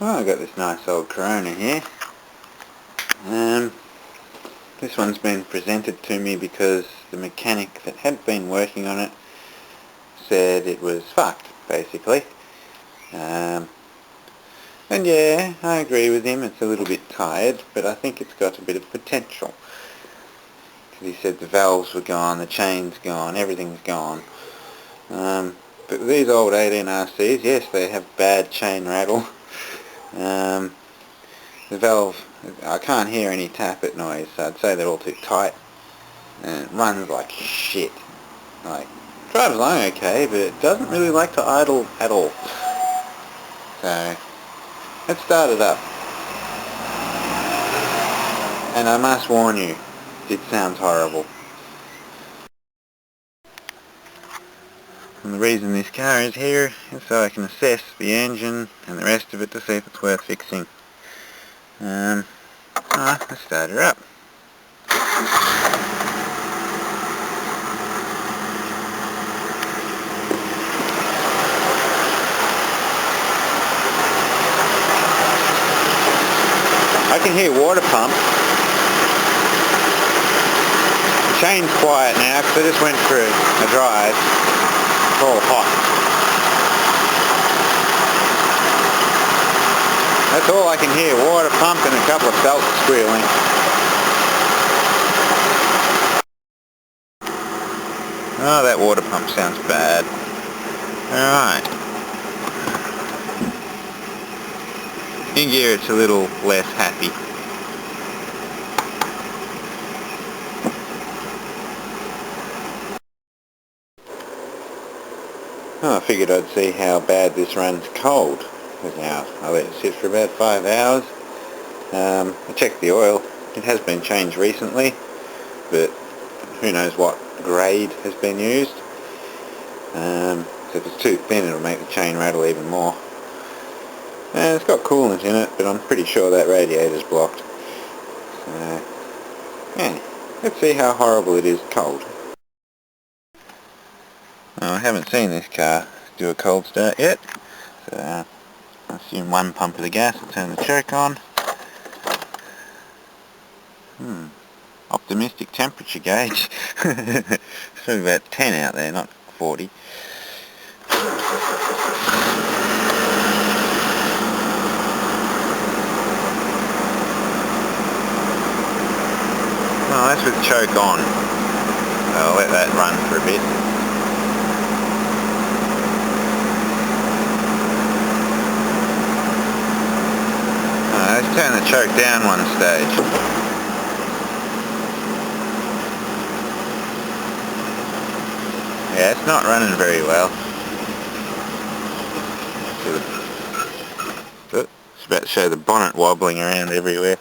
Well, I've got this nice old Corona here. This one's been presented to me because the mechanic that had been working on it said it was fucked, basically. And yeah, I agree with him, it's a little bit tired, but I think it's got a bit of potential. Because he said the valves were gone, the chain's gone, everything's gone. But these old 18R-Cs, yes, they have bad chain rattle. The valve, I can't hear any tappet noise, so I'd say they're all too tight. And it runs like shit. Like, drives along okay, but it doesn't really like to idle at all. So, let's start it up. And I must warn you, it sounds horrible. And the reason this car is here is so I can assess the engine and the rest of it to see if it's worth fixing. Let's start her up. I can hear water pump. The chain's quiet now because I just went for a drive. It's all hot. That's all I can hear, water pump and a couple of belts squealing. Oh, that water pump sounds bad. Alright. In gear it's a little less happy. Oh, I figured I'd see how bad this runs cold. Now I let it sit for about 5 hours. I checked the oil. It has been changed recently, but who knows what grade has been used. So if it's too thin it'll make the chain rattle even more. And it's got coolant in it, but I'm pretty sure that radiator's blocked. So, yeah, let's see how horrible it is cold. Well, I haven't seen this car do a cold start yet, so I assume one pump of the gas will turn the choke on. Optimistic temperature gauge. It's probably about 10 out there, not 40. Oh, that's with the choke on. I'll let that run for a bit. Let's turn the choke down one stage. Yeah, it's not running very well. It's about to show the bonnet wobbling around everywhere.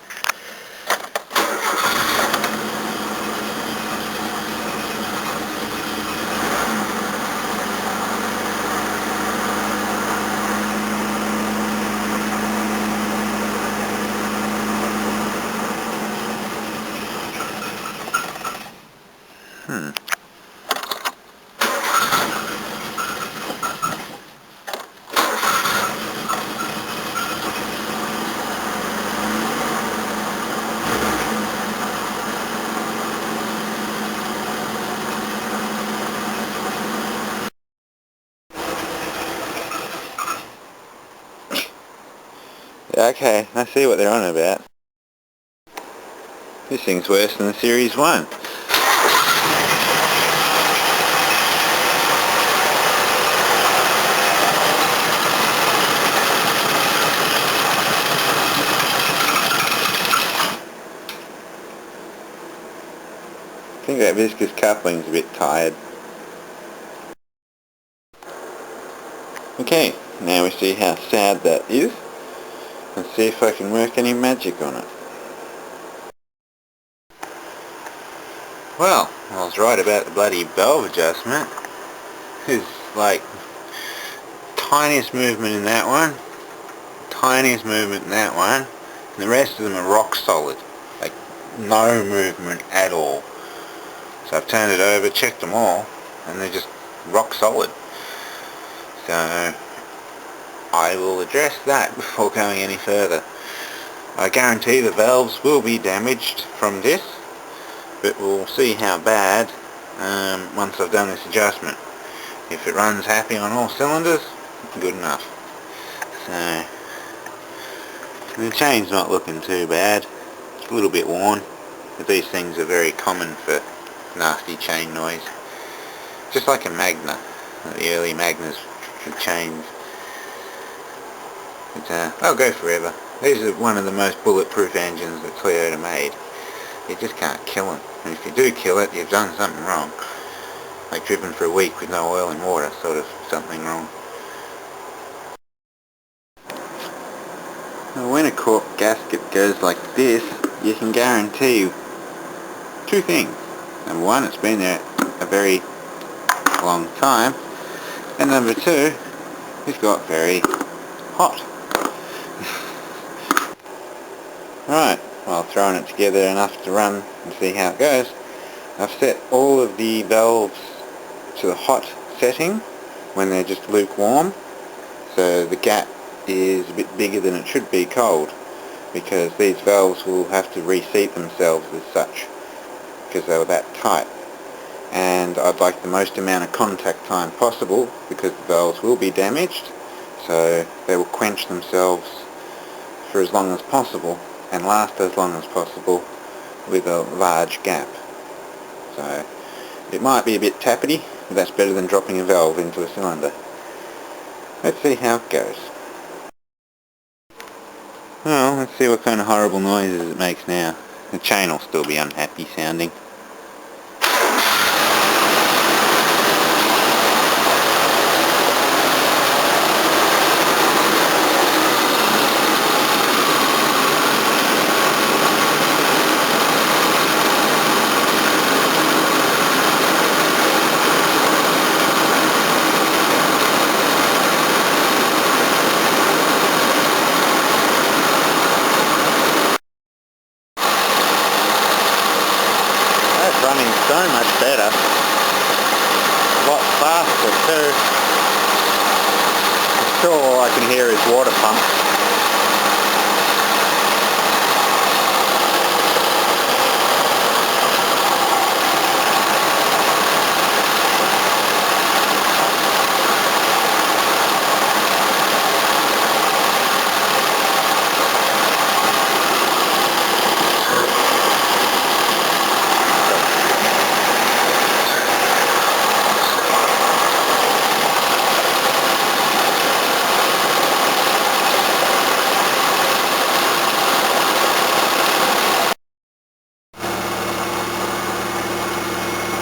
Okay, I see what they're on about. This thing's worse than the Series 1. I think that viscous coupling's a bit tired. Okay, now we see how sad that is. Let's see if I can work any magic on it. Well, I was right about the bloody valve adjustment. There's like tiniest movement in that one, tiniest movement in that one, and the rest of them are rock solid. Like no movement at all. So I've turned it over, checked them all, and they're just rock solid. So I will address that before going any further. I guarantee the valves will be damaged from this, but we'll see how bad once I've done this adjustment. If it runs happy on all cylinders, good enough. So the chain's not looking too bad. It's a little bit worn, but these things are very common for nasty chain noise. Just like a Magna, the early Magnas with chains. But, they'll go forever. These are one of the most bulletproof engines that Toyota made. You just can't kill them. And if you do kill it, you've done something wrong. Like driven for a week with no oil and water, sort of something wrong. Now, when a cork gasket goes like this, you can guarantee two things. Number one, it's been there a very long time, and number two, it's got very hot. Right, while throwing it together enough to run and see how it goes, I've set all of the valves to the hot setting when they're just lukewarm, so the gap is a bit bigger than it should be cold, because these valves will have to reseat themselves as such because they were that tight. And I'd like the most amount of contact time possible, because the valves will be damaged, so they will quench themselves for as long as possible and last as long as possible with a large gap. So it might be a bit tappety, but that's better than dropping a valve into a cylinder. Let's see how it goes. Well, let's see what kind of horrible noises it makes now. The chain will still be unhappy sounding. Running so much better, a lot faster too. Still all I can hear is water pump.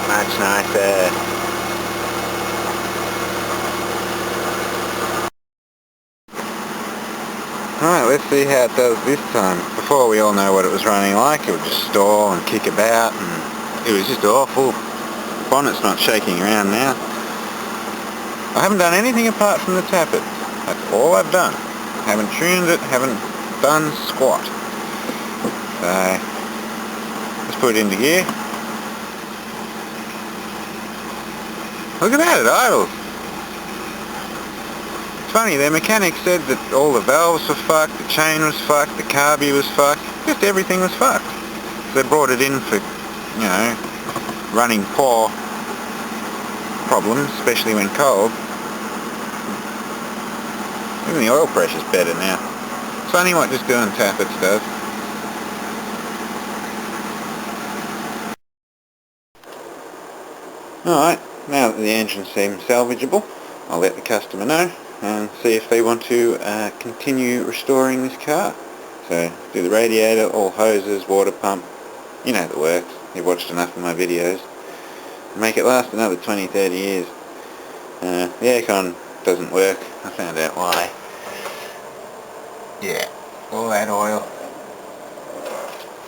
Much nicer. Alright, let's see how it does this time. Before, we all know what it was running like. It would just stall and kick about, and it was just awful. The bonnet's not shaking around now. I haven't done anything apart from the tappet. That's all I've done. Haven't tuned it, haven't done squat. So, let's put it into gear. Look at that, it idles. It's funny, their mechanic said that all the valves were fucked, the chain was fucked, the carby was fucked, just everything was fucked. So they brought it in for, you know, running poor problems, especially when cold. Even the oil pressure's better now. It's funny what just doing tappets does. Alright, now that the engine seems salvageable, I'll let the customer know and see if they want to continue restoring this car. So, do the radiator, all hoses, water pump, you know the works. You've watched enough of my videos. Make it last another 20-30 years. The aircon doesn't work. I found out why. Yeah, all that oil.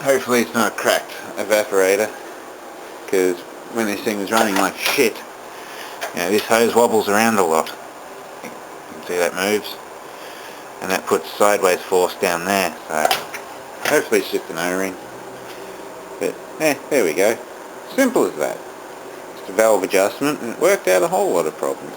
Hopefully it's not a cracked evaporator, because when this thing was running like shit, you know, this hose wobbles around a lot. You can see that moves, and that puts sideways force down there, so hopefully it's just an O-ring. But there we go. Simple as that. Just a valve adjustment, and it worked out a whole lot of problems.